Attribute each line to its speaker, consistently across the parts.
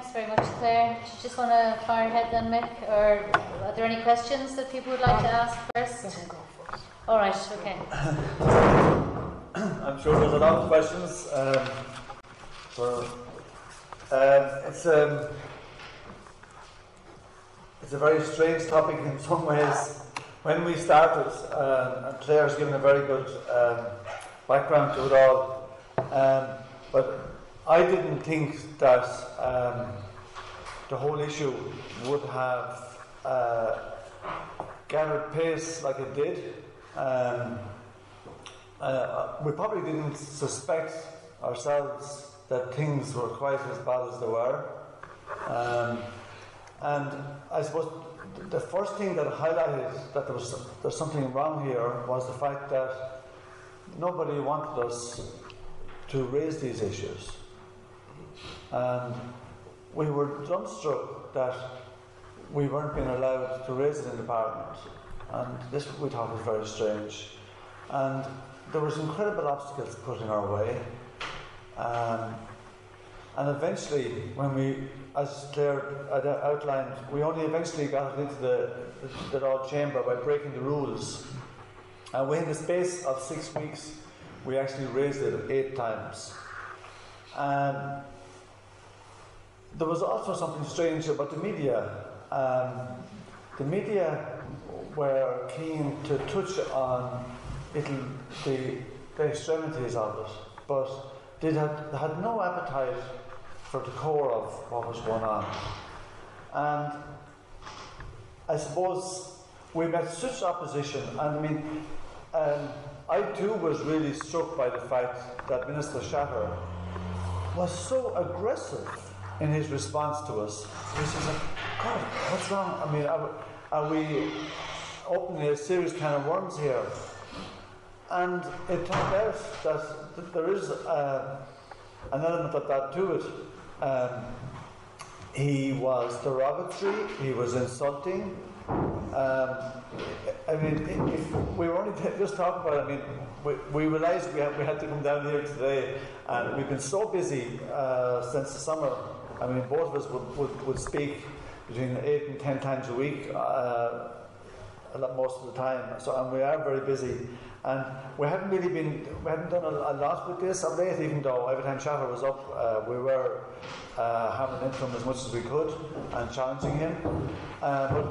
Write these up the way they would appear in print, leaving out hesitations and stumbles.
Speaker 1: Thanks very much, Claire. Do you just want to fire ahead then, Mick? Or are there any questions that people would like to ask first? All right, okay.
Speaker 2: I'm sure there's a lot of questions. It's a very strange topic in some ways. When we started, and Claire's given a very good background to it all, but I didn't think that the whole issue would have gathered pace like it did. We probably didn't suspect ourselves that things were quite as bad as they were. And I suppose the first thing that highlighted that there's something wrong here was the fact that nobody wanted us to raise these issues. And we were dumbstruck that we weren't being allowed to raise it in the Parliament. And this we thought was very strange. And there was incredible obstacles put in our way. And eventually, when we, as Claire outlined, we only eventually got it into the Lord Chamber by breaking the rules. And within the space of 6 weeks, we actually raised it 8 times. And there was also something strange about the media. The media were keen to touch on the extremities of it, but they had no appetite for the core of what was going on. And I suppose we met such opposition, and I mean, I too was really struck by the fact that Minister Shatter was so aggressive in his response to us. He says, God, what's wrong? I mean, are we opening a serious can of worms here? And it turned out that there is an element of that to it. He was derogatory, he was insulting. I mean, if we were only just talking about it, I mean, we realised we had to come down here today, and we've been so busy since the summer. I mean, both of us would speak between 8 and 10 times a week, most of the time. So, and we are very busy. And we hadn't done a lot with this of late, even though every time Shatter was up, we were hammering into him as much as we could and challenging him. But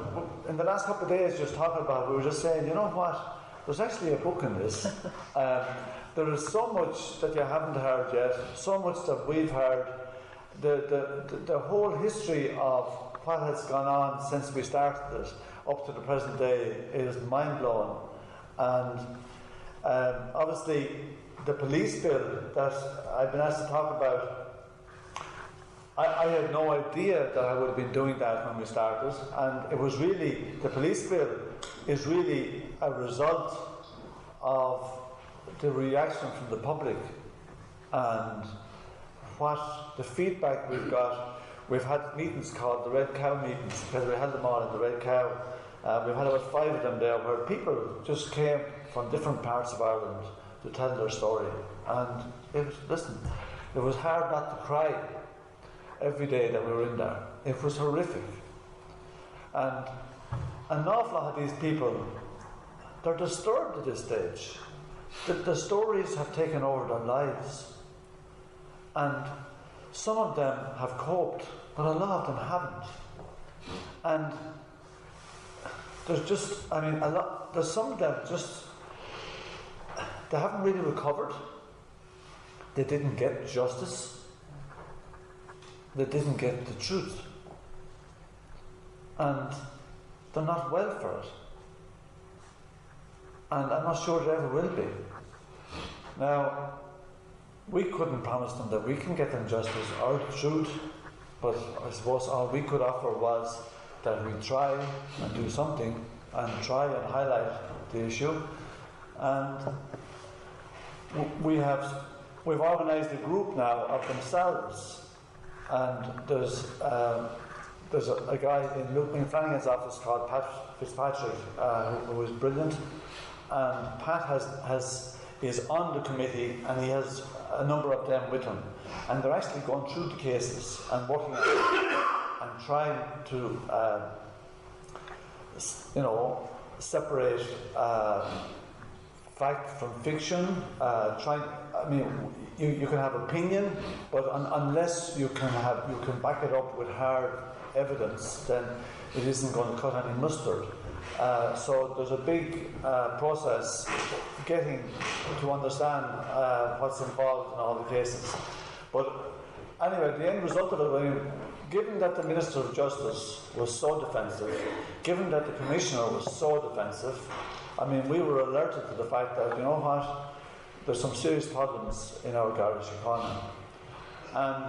Speaker 2: in the last couple of days, just talking about it, we were just saying, you know what, there's actually a book in this. There is so much that you haven't heard yet, so much that we've heard. The whole history of what has gone on since we started it up to the present day is mind-blowing. And obviously, the police bill that I've been asked to talk about, I had no idea that I would have been doing that when we started, and it was really, the police bill is really a result of the reaction from the public and what the feedback we've got. We've had meetings called the Red Cow meetings, because we held them all in the Red Cow. We've had about 5 of them there, where people just came from different parts of Ireland to tell their story. And it was hard not to cry every day that we were in there. It was horrific. And an awful lot of these people, they're disturbed at this stage. The stories have taken over their lives. And some of them have coped, but a lot of them haven't. And there's just, I mean, there's some of them just, they haven't really recovered. They didn't get justice. They didn't get the truth. And they're not well for it. And I'm not sure they ever will be. Now, we couldn't promise them that we can get them justice or the truth, but I suppose all we could offer was that we try and do something and try and highlight the issue. And we've organised a group now of themselves, and there's a guy in Luke Flanagan's office called Pat Fitzpatrick who is brilliant, and Pat is on the committee, and he has a number of them with him, and they're actually going through the cases and working on it and trying to, separate fact from fiction. You can have opinion, but unless you can back it up with hard evidence, then it isn't going to cut any mustard. So there's a big process getting to understand what's involved in all the cases. But anyway, the end result of it, given that the Minister of Justice was so defensive, given that the Commissioner was so defensive, we were alerted to the fact that, you know what, there's some serious problems in our Garda Síochána. And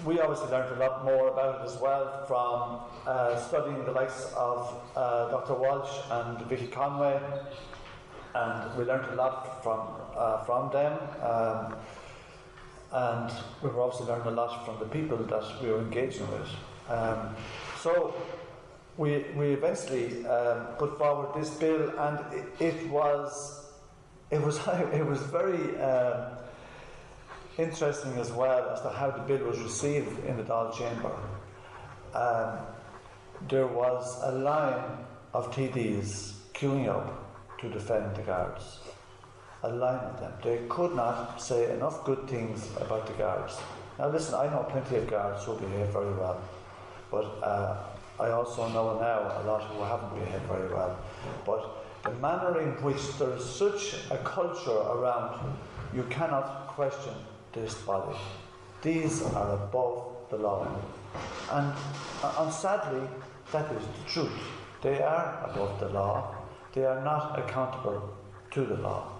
Speaker 2: we obviously learned a lot more about it as well from studying the likes of Dr. Walsh and Vicky Conway, and we learned a lot from them, and we were obviously learning a lot from the people that we were engaging with. So we eventually put forward this bill, and it was very interesting as well as to how the bill was received in the Dáil Chamber. There was a line of TDs queuing up to defend the guards. A line of them. They could not say enough good things about the guards. Now listen, I know plenty of guards who behave very well, but I also know now a lot who haven't behaved very well. But the manner in which there is such a culture around, you cannot question this body. These are above the law. And sadly, that is the truth. They are above the law. They are not accountable to the law.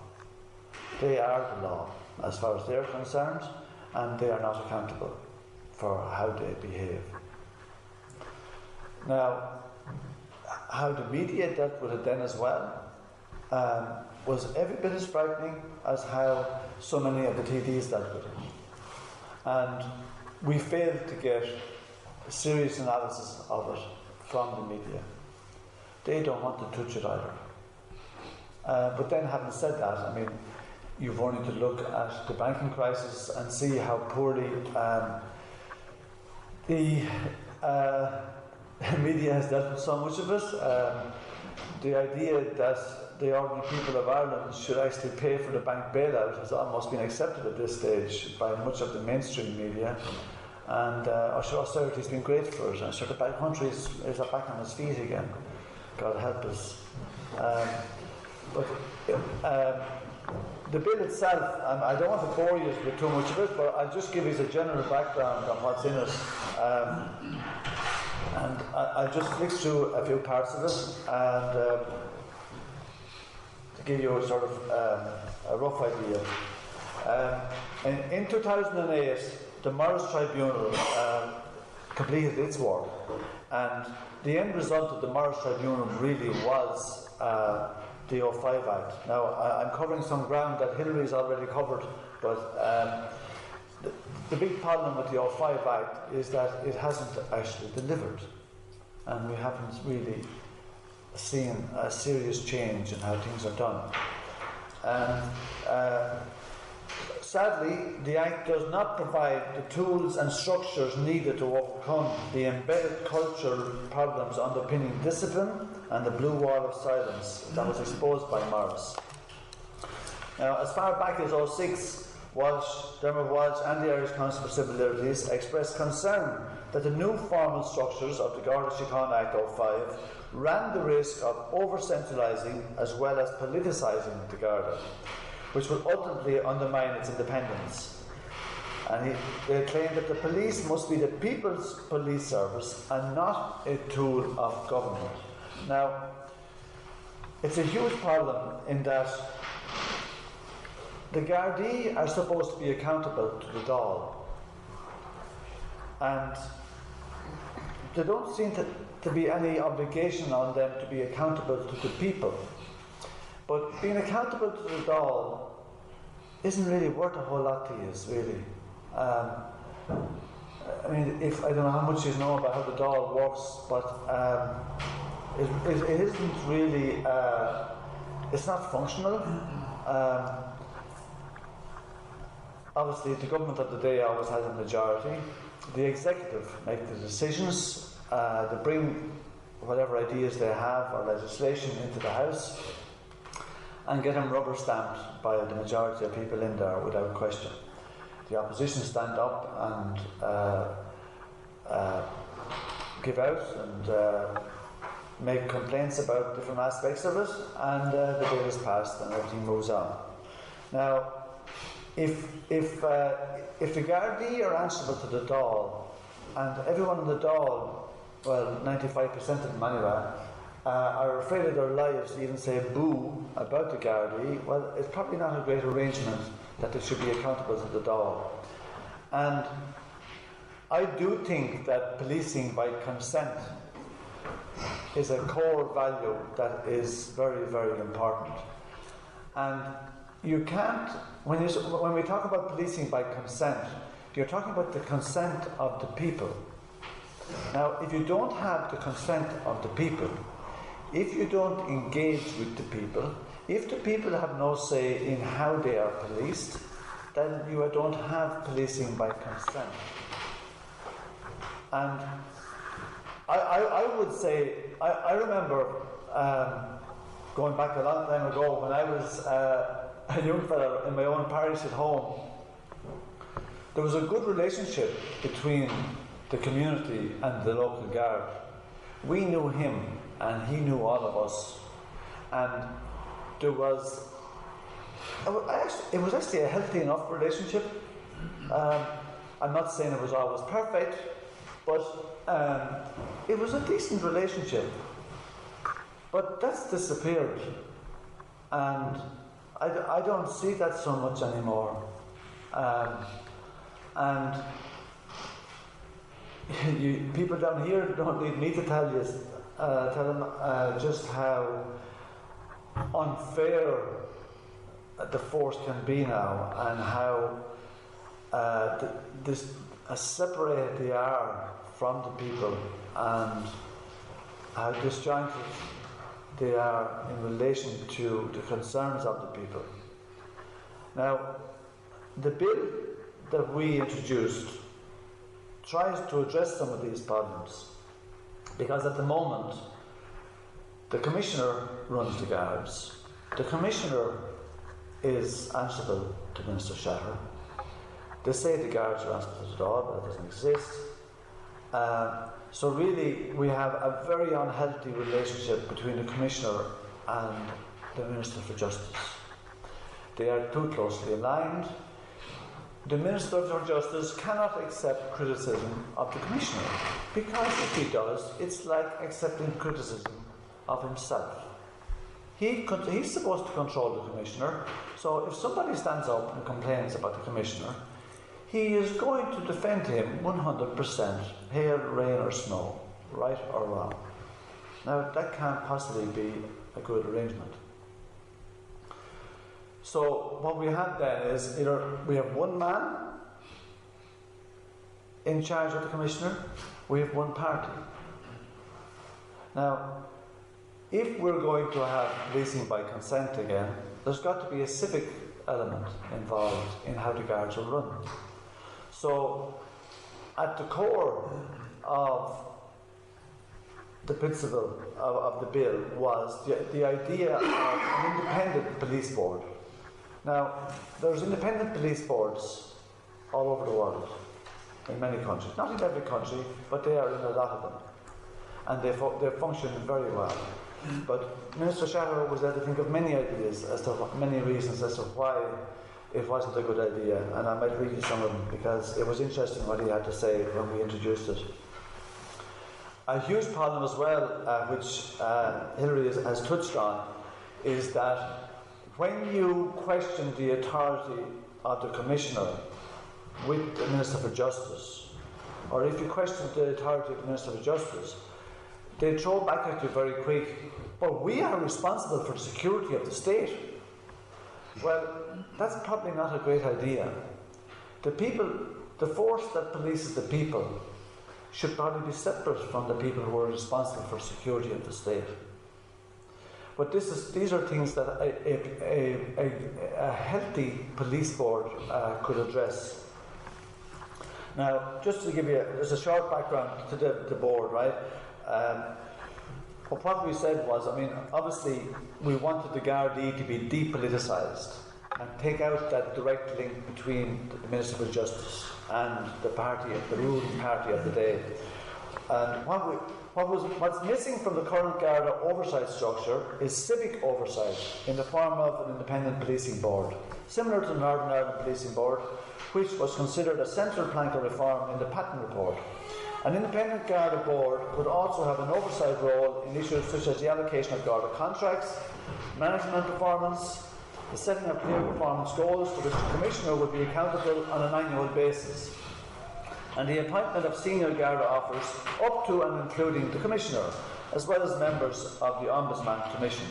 Speaker 2: They are the law as far as they're concerned, and they are not accountable for how they behave. Now, how the media dealt with it then as well was every bit as frightening as how so many of the TDs dealt with it. And we failed to get a serious analysis of it from the media. They don't want to touch it either. But then, having said that, you've only to look at the banking crisis and see how poorly the media has dealt with so much of it. The idea that the ordinary people of Ireland should actually pay for the bank bailout has almost been accepted at this stage by much of the mainstream media. And austerity has been great for it. And so the country is back on its feet again. God help us. The bill itself, I don't want to bore you with too much of it, but I'll just give you a general background on what's in it. And I'll just flick through a few parts of it and to give you a sort of a rough idea. In 2008, the Morris Tribunal completed its work, and the end result of the Morris Tribunal really was the 05 Act. Now, I'm covering some ground that Hillary's already covered, but the big problem with the 05 Act is that it hasn't actually delivered, and we haven't really seen a serious change in how things are done. And sadly, the Act does not provide the tools and structures needed to overcome the embedded cultural problems underpinning discipline and the blue wall of silence that was exposed by Morris. Now, as far back as 06, Dermot Walsh and the Irish Council for Civil Liberties expressed concern that the new formal structures of the Garda Síochána Act 05 ran the risk of over-centralising as well as politicising the Garda, which would ultimately undermine its independence. And they claimed that the police must be the people's police service and not a tool of government. Now, it's a huge problem in that the Gardaí are supposed to be accountable to the Dáil, and there don't seem to be any obligation on them to be accountable to the people. But being accountable to the Dáil isn't really worth a whole lot to you, really. If I don't know how much you know about how the Dáil works, but it isn't really. It's not functional. obviously the government of the day always has a majority. The executive make the decisions, they bring whatever ideas they have or legislation into the House and get them rubber stamped by the majority of people in there without question. The opposition stand up and give out and make complaints about different aspects of it, and the bill is passed and everything moves on. Now, if the Gardaí are answerable to the Dáil, and everyone in the Dáil, well, 95% of them anyway, are afraid of their lives to even say boo about the Gardaí, well, it's probably not a great arrangement that they should be accountable to the Dáil. And I do think that policing by consent is a core value that is very, very important. And you can't, when we talk about policing by consent, you're talking about the consent of the people. Now, if you don't have the consent of the people, if you don't engage with the people, if the people have no say in how they are policed, then you don't have policing by consent. And I would say, I remember going back a long time ago when I was a young fellow in my own parish at home. There was a good relationship between the community and the local guard. We knew him and he knew all of us. And there was, it was actually a healthy enough relationship. I'm not saying it was always perfect, but it was a decent relationship. But that's disappeared. And I don't see that so much anymore. And people down here don't need me to tell them just how unfair the force can be now, and how separated they are from the people, and how disjointed they are in relation to the concerns of the people. Now, the bill that we introduced tries to address some of these problems, because at the moment the Commissioner runs the guards. The Commissioner is answerable to Minister Shatter. They say the guards are answerable to the Dáil, but it doesn't exist. So really we have a very unhealthy relationship between the Commissioner and the Minister for Justice. They are too closely aligned. The Minister for Justice cannot accept criticism of the Commissioner, because if he does, it's like accepting criticism of himself. He's supposed to control the Commissioner, so if somebody stands up and complains about the Commissioner, he is going to defend him 100%, hail, rain or snow, right or wrong. Now, that can't possibly be a good arrangement. So what we have then is either we have one man in charge of the Commissioner, we have one party. Now, if we're going to have policing by consent again, there's got to be a civic element involved in how the guards are run. So, at the core of the principle of the bill was the idea of an independent police board. Now, there's independent police boards all over the world, in many countries. Not in every country, but they are in a lot of them. And they function very well. But Minister Shatter was there to think of many ideas, many reasons as to why it wasn't a good idea. And I might read you some of them, because it was interesting what he had to say when we introduced it. A huge problem as well, which Hilary has touched on, is that when you question the authority of the Commissioner with the Minister for Justice, or if you question the authority of the Minister for Justice, they throw back at you very quick, but we are responsible for the security of the state. Well, that's probably not a great idea. The force that polices the people should probably be separate from the people who are responsible for security of the state. But these are things that a healthy police board could address. Now, just to give you just a short background to the board, right? But what we said was, I mean, obviously we wanted the Gardaí to be depoliticised and take out that direct link between the Minister for Justice and the ruling party of the day. And what's missing from the current Garda oversight structure is civic oversight in the form of an independent policing board, similar to the Northern Ireland Policing Board, which was considered a central plank of reform in the Patton Report. An independent Garda board would also have an oversight role in issues such as the allocation of Garda contracts, management performance, the setting of clear performance goals to which the Commissioner would be accountable on an annual basis, and the appointment of senior Garda officers up to and including the Commissioner, as well as members of the Ombudsman Commission.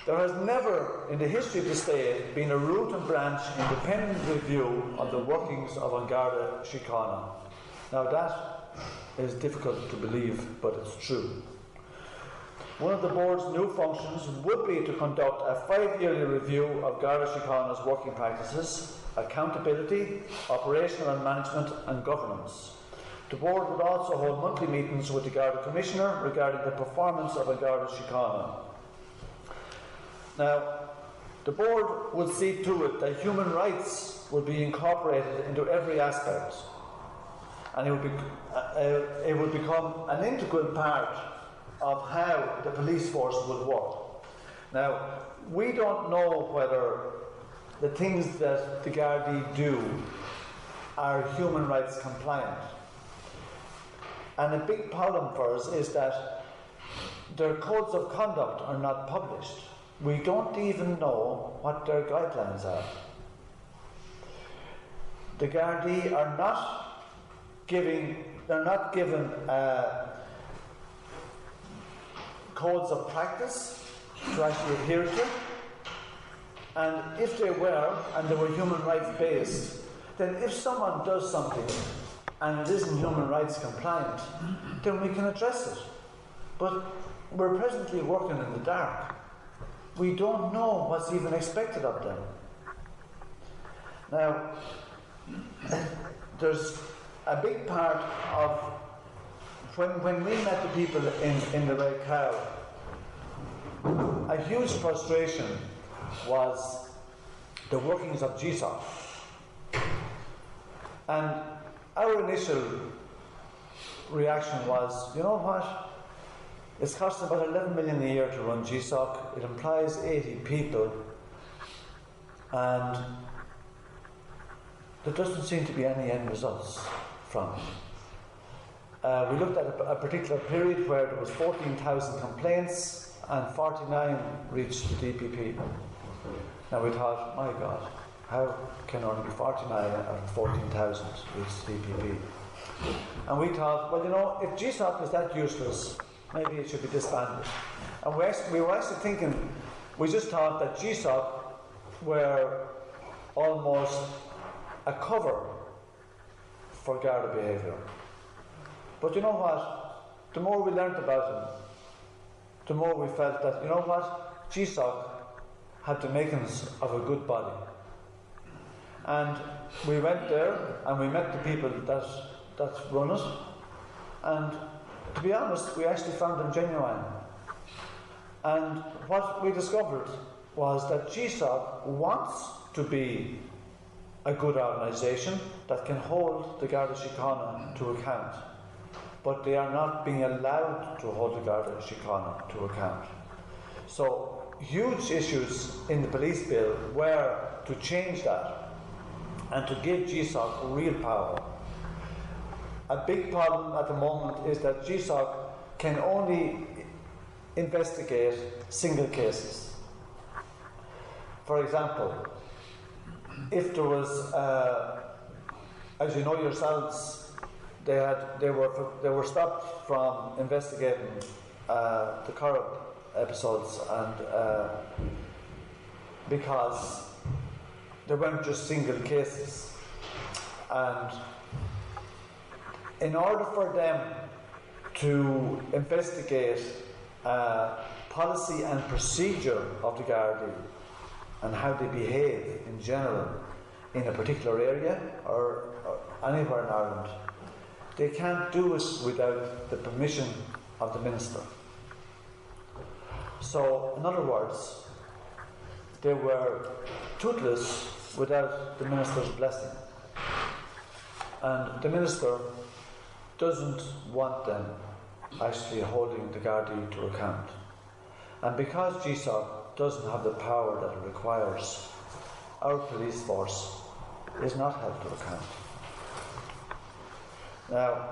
Speaker 2: There has never, in the history of the state, been a root and branch independent review of the workings of An Garda Síochána. Now that is difficult to believe, but it's true. One of the board's new functions would be to conduct a 5-yearly review of Garda Síochána's working practices, accountability, operational and management and governance. The board would also hold monthly meetings with the Garda Commissioner regarding the performance of An Garda Síochána. Now, the board would see to it that human rights would be incorporated into every aspect, and it would become an integral part of how the police force would work. Now, we don't know whether the things that the Gardaí do are human rights compliant. And a big problem for us is that their codes of conduct are not published. We don't even know what their guidelines are. The Gardaí are not given codes of practice to actually adhere to. And if they were, and they were human rights based, then if someone does something and it isn't human rights compliant, then we can address it. But we're presently working in the dark. We don't know what's even expected of them. Now, there's a big part of when we met the people in the Red Cow, a huge frustration was the workings of GSOC. And our initial reaction was, you know what? It's costing about 11 million a year to run GSOC. It employs 80 people, and there doesn't seem to be any end results from it. We looked at a particular period where there was 14,000 complaints and 49 reached the DPP. Now we thought, my God, how can only be 49 out of 14,000 reach the DPP? And we thought, well, you know, if GSOC is that useless, maybe it should be disbanded. And we were actually thinking, we just thought that GSOC were almost a cover for Garda behaviour. But you know what? The more we learnt about them, the more we felt that, you know what? GSOC had the makings of a good body. And we went there and we met the people that run it. And to be honest, we actually found them genuine. And what we discovered was that GSOC wants to be a good organisation that can hold the Garda Síochána to account. But they are not being allowed to hold the Garda Síochána to account. So huge issues in the police bill were to change that and to give GSOC real power. A big problem at the moment is that GSOC can only investigate single cases. For example, if there was, as you know yourselves, they were stopped from investigating the Corrib episodes, and because they weren't just single cases, and in order for them to investigate policy and procedure of the Gardaí and how they behave in general in a particular area or anywhere in Ireland, they can't do it without the permission of the Minister. So, in other words, they were toothless without the Minister's blessing. And the Minister doesn't want them actually holding the Gardaí to account. And because GSOC doesn't have the power that it requires, our police force is not held to account. Now,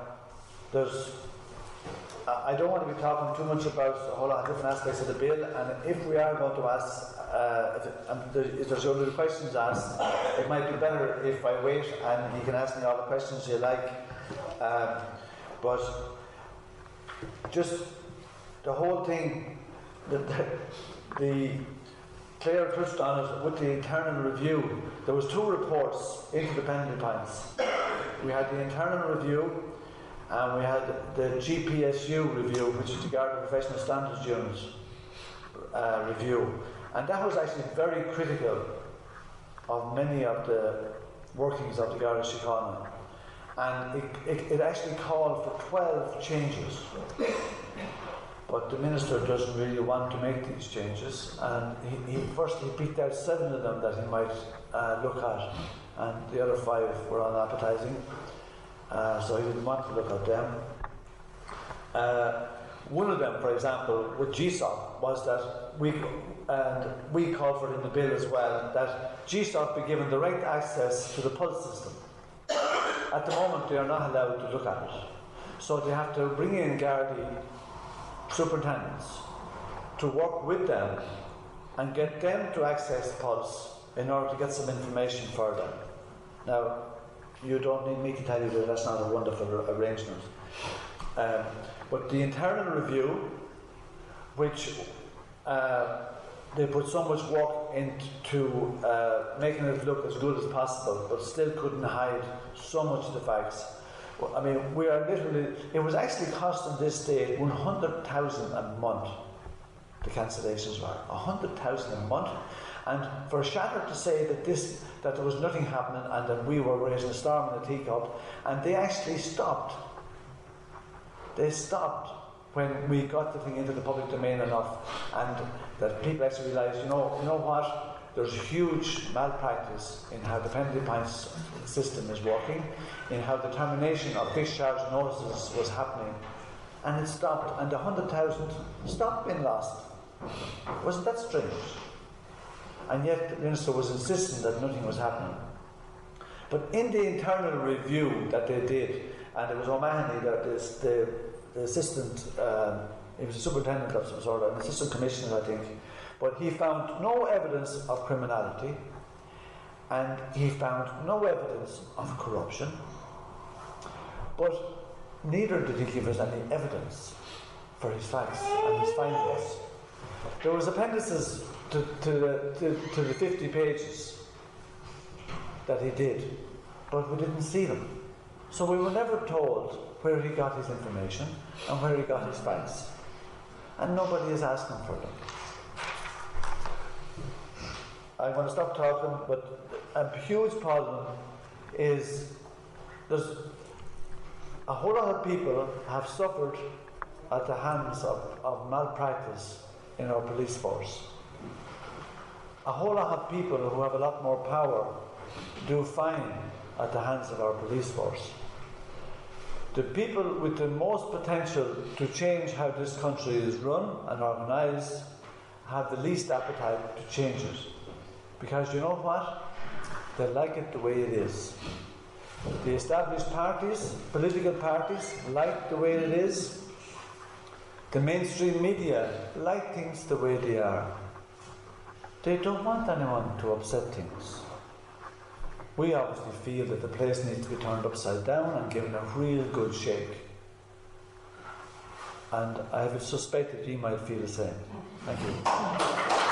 Speaker 2: I don't want to be talking too much about a whole lot of different aspects of the bill, and if we are going to ask, if there's other questions asked, it might be better if I wait and you can ask me all the questions you like. But just the whole thing, the Claire touched on it with the internal review. There was 2 reports into the penalty points. We had the internal review and we had the GPSU review, which is the Garda Professional Standards Unit review. And that was actually very critical of many of the workings of the Garda Síochána. And it actually called for 12 changes. But the Minister doesn't really want to make these changes, and he picked out 7 of them that he might look at, and the other 5 were unappetising, so he didn't want to look at them. One of them, for example, with GSOC, was that we called for it in the bill as well, that GSOC be given the right access to the pulse system. At the moment, they are not allowed to look at it, so they have to bring in Gardaí superintendents to work with them and get them to access Pulse in order to get some information for them. Now, you don't need me to tell you that that's not a wonderful arrangement. But the internal review, which they put so much work into making it look as good as possible, but still couldn't hide so much of the facts. I mean, we are literally, it was actually costing this state 100,000 a month, the cancellations were. 100,000 a month. And for Shatter to say that there was nothing happening and that we were raising a storm in a teacup, and they actually stopped. They stopped when we got the thing into the public domain enough, and that people actually realised, you know what? There's a huge malpractice in how the penalty points system is working, in how the termination of discharge notices was happening, and it stopped, and the 100,000 stopped being lost. Wasn't that strange? And yet the Minister was insisting that nothing was happening. But in the internal review that they did, and it was O'Mahony, that is the assistant, he was a superintendent of some sort, an assistant commissioner, I think, but he found no evidence of criminality, and he found no evidence of corruption, but neither did he give us any evidence for his facts and his findings. There was appendices to the 50 pages that he did, but we didn't see them. So we were never told where he got his information and where he got his facts. And nobody is asking for them. I'm going to stop talking, but a huge problem is there's a whole lot of people have suffered at the hands of malpractice in our police force. A whole lot of people who have a lot more power do fine at the hands of our police force. The people with the most potential to change how this country is run and organised have the least appetite to change it. Because you know what? They like it the way it is. The established parties, political parties, like the way it is. The mainstream media like things the way they are. They don't want anyone to upset things. We obviously feel that the place needs to be turned upside down and given a real good shake. And I have a suspect that you might feel the same. Thank you.